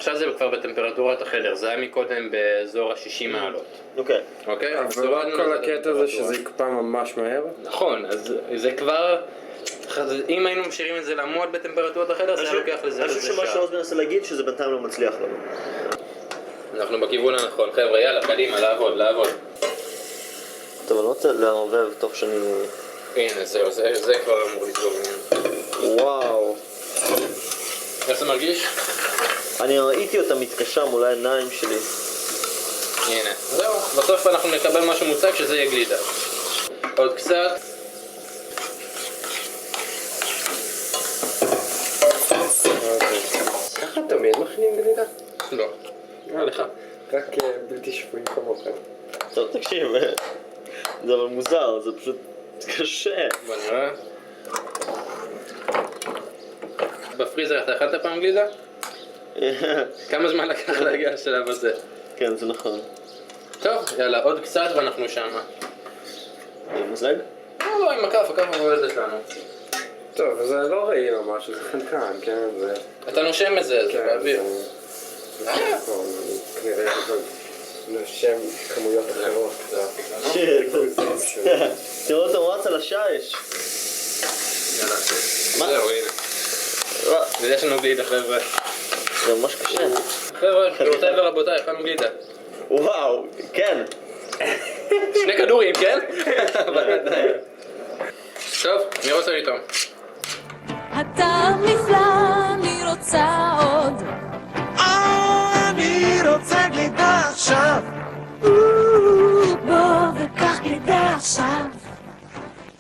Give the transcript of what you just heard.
עכשיו זה כבר בטמפרטורת החדר, זה היה מקודם באזור ה-60 מעלות. אוקיי. אוקיי? אבל כל הקטע זה שזה יקפא ממש מהר. נכון, אז זה כבר... אם היינו משאירים את זה לעמוד בטמפרטורת החדר, זה היה לוקח לזה אני חושב שמה שעוז מנסה להגיד שזה בינתיים לא מצליח לנו. אנחנו בכיוון הנכון, חבר'ה, יאללה, קדימה, לעבוד, לעבוד. טוב, אני רוצה לערבב תוך שאני... הנה, זהו, זה כבר אמור לסגור עניין. וואו. איך זה מרגיש? אני ראיתי אותה מתקשה מול העיניים שלי. הנה, זהו, בסוף אנחנו נקבל משהו מוצג שזה יהיה גלידה. עוד קצת. ככה תמיד מכינים גלידה? לא. לך. רק בלתי שפויים כמוכם. טוב, תקשיב, זה אבל מוזר, זה פשוט קשה. בוא נראה. בפריזר אתה אכלת פעם גלידה? כמה זמן לקח להגיע לשלב הזה? כן, זה נכון. טוב, יאללה, עוד קצת ואנחנו שמה. מזלג? לא, עם הכף עובדת לנו. טוב, זה לא ראי ממש, זה חנקן, כן? זה... אתה נושם את זה, זה באוויר. זה נכון, כנראה נושם כמויות אחרות קצת. תראו אותו רץ על השיש. יאללה. מה? זהו, הנה. יש לנו גלידה, חבר'ה. זה ממש קשה. חבר'ה, גבירותיי ורבותיי, אכלנו גלידה. וואו, כן. 2 כדורים, כן? טוב, מי רוצה לטעום? הטעם נפלא, אני רוצה